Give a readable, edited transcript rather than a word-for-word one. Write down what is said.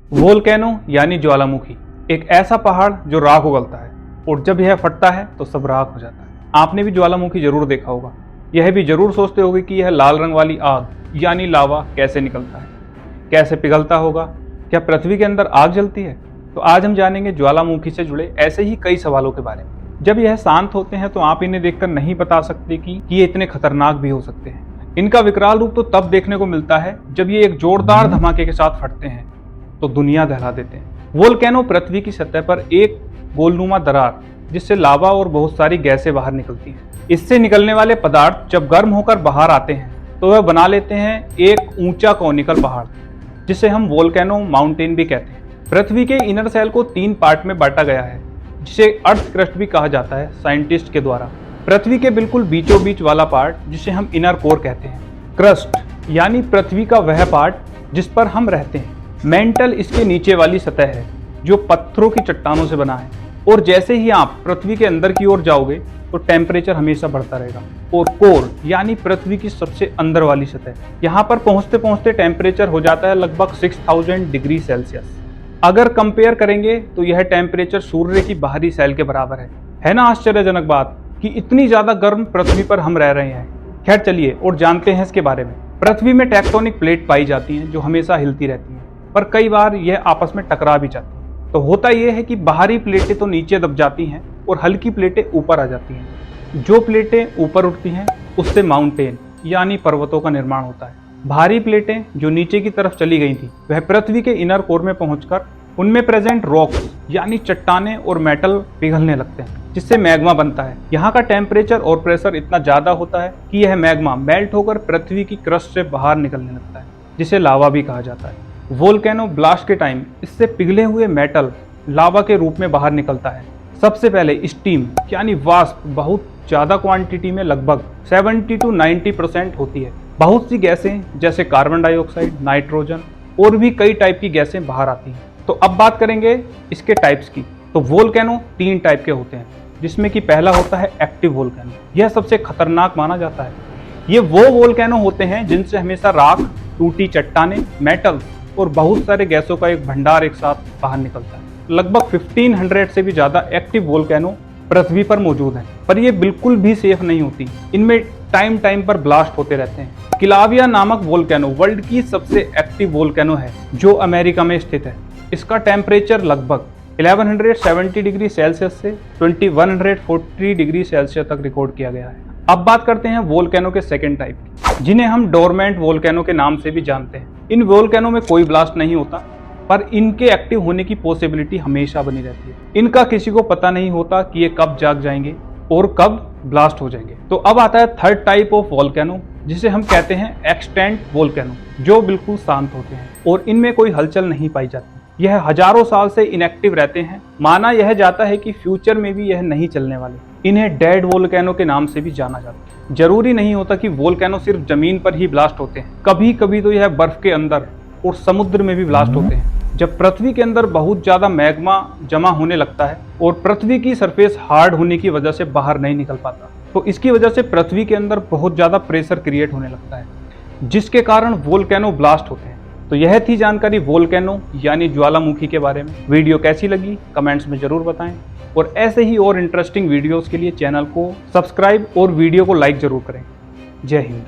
Volcano यानी ज्वालामुखी एक ऐसा पहाड़ जो राख उगलता है और जब यह फटता है तो सब राख हो जाता है। आपने भी ज्वालामुखी जरूर देखा होगा। यह भी जरूर सोचते होंगे कि यह लाल रंग वाली आग यानी लावा कैसे निकलता है, कैसे पिघलता होगा, क्या पृथ्वी के अंदर आग जलती है? तो आज हम जानेंगे ज्वालामुखी से जुड़े ऐसे ही कई सवालों के बारे में। जब यह शांत होते हैं तो आप इन्हें देखकर नहीं बता सकते कि ये इतने खतरनाक भी हो सकते हैं। इनका विकराल रूप तो तब देखने को मिलता है जब ये एक जोरदार धमाके के साथ फटते हैं तो दुनिया दहला देते हैं। वोल्केनो पृथ्वी की सतह पर एक गोलनुमा दरार जिससे लावा और बहुत सारी गैसें बाहर निकलती हैं। इससे निकलने वाले पदार्थ जब गर्म होकर बाहर आते हैं तो वह बना लेते हैं एक ऊंचा कॉनिकल पहाड़ जिसे हम वोल्केनो माउंटेन भी कहते हैं। पृथ्वी के इनर सेल को 3 पार्ट में बांटा गया है जिसे अर्थ क्रस्ट भी कहा जाता है साइंटिस्ट के द्वारा। पृथ्वी के बिल्कुल बीचों बीच वाला पार्ट जिसे हम इनर कोर कहते हैं। क्रस्ट यानी पृथ्वी का वह पार्ट जिस पर हम रहते हैं। मेंटल इसके नीचे वाली सतह है जो पत्थरों की चट्टानों से बना है और जैसे ही आप पृथ्वी के अंदर की ओर जाओगे तो टेम्परेचर हमेशा बढ़ता रहेगा। और कोर यानी पृथ्वी की सबसे अंदर वाली सतह, यहाँ पर पहुंचते पहुंचते टेम्परेचर हो जाता है लगभग 6000 डिग्री सेल्सियस। अगर कंपेयर करेंगे तो यह टेम्परेचर सूर्य की बाहरी सेल के बराबर है ना आश्चर्यजनक बात कि इतनी ज्यादा गर्म पृथ्वी पर हम रह रहे हैं। खैर चलिए और जानते हैं इसके बारे में। पृथ्वी में टेक्टोनिक प्लेट पाई जाती हैं जो हमेशा हिलती रहती हैं, पर कई बार यह आपस में टकरा भी जाती हैं। तो होता यह है कि बाहरी प्लेटें तो नीचे दब जाती हैं और हल्की प्लेटें ऊपर आ जाती हैं। जो प्लेटें ऊपर उठती हैं उससे माउंटेन यानी पर्वतों का निर्माण होता है। भारी प्लेटें जो नीचे की तरफ चली गई थी वह पृथ्वी के इनर कोर में पहुंचकर उनमें प्रेजेंट रॉक्स यानी चट्टानें और मेटल पिघलने लगते हैं जिससे मैग्मा बनता है। यहाँ का टेम्परेचर और प्रेशर इतना ज्यादा होता है कि यह मैग्मा मेल्ट होकर पृथ्वी की क्रस्ट से बाहर निकलने लगता है जिसे लावा भी कहा जाता है। वोल्केनो ब्लास्ट के टाइम इससे पिघले हुए मेटल लावा के रूप में बाहर निकलता है। सबसे पहले स्टीम यानी वाष्प बहुत ज्यादा क्वांटिटी में लगभग 70 to 90% होती है। बहुत सी गैसें जैसे कार्बन डाइऑक्साइड, नाइट्रोजन और भी कई टाइप की गैसें बाहर आती हैं। तो अब बात करेंगे इसके टाइप्स की। तो वोल्केनो 3 टाइप के होते हैं जिसमें कि पहला होता है एक्टिव वोल्केनो। यह सबसे खतरनाक माना जाता है। ये वो वोल्केनो होते हैं जिनसे हमेशा राख, टूटी चट्टानें, मेटल और बहुत सारे गैसों का एक भंडार एक साथ बाहर निकलता है। लगभग 1500 से भी ज्यादा एक्टिव वोल्केनो पृथ्वी पर मौजूद हैं, पर ये बिल्कुल भी सेफ नहीं होती। इनमें टाइम टाइम पर ब्लास्ट होते रहते हैं। किलाविया नामक वोल्केनो वर्ल्ड की सबसे एक्टिव वोल्केनो है जो अमेरिका में स्थित है। इसका टेम्परेचर लगभग 1170 डिग्री सेल्सियस से 2140 डिग्री सेल्सियस तक रिकॉर्ड किया गया है। अब बात करते हैं वोल्केनो के सेकेंड टाइप की, जिन्हें हम डोरमेंट वोल्केनो के नाम से भी जानते हैं। इन वोल्केनो में कोई ब्लास्ट नहीं होता पर इनके एक्टिव होने की पॉसिबिलिटी हमेशा बनी रहती है। इनका किसी को पता नहीं होता कि ये कब जाग जाएंगे और कब ब्लास्ट हो जाएंगे। तो अब आता है थर्ड टाइप ऑफ वोल्केनो जिसे हम कहते हैं एक्सटेंट वोल्केनो, जो बिल्कुल शांत होते हैं और इनमें कोई हलचल नहीं पाई जाती। यह हजारों साल से इनएक्टिव रहते हैं। माना यह जाता है कि फ्यूचर में भी यह नहीं चलने वाले। इन्हें डेड वोल्केनो के नाम से भी जाना जाता है। जरूरी नहीं होता कि वोल्केनो सिर्फ जमीन पर ही ब्लास्ट होते हैं। कभी कभी तो यह बर्फ के अंदर और समुद्र में भी ब्लास्ट होते हैं जब पृथ्वी के अंदर बहुत ज्यादा मैग्मा जमा होने लगता है और पृथ्वी की सरफेस हार्ड होने की वजह से बाहर नहीं निकल पाता। तो इसकी वजह से पृथ्वी के अंदर बहुत ज्यादा प्रेशर क्रिएट होने लगता है जिसके कारण वोल्केनो ब्लास्ट होते हैं। तो यह थी जानकारी वोल्केनो यानी ज्वालामुखी के बारे में। वीडियो कैसी लगी कमेंट्स में जरूर बताएं और ऐसे ही और इंटरेस्टिंग वीडियोस के लिए चैनल को सब्सक्राइब और वीडियो को लाइक जरूर करें। जय हिंद।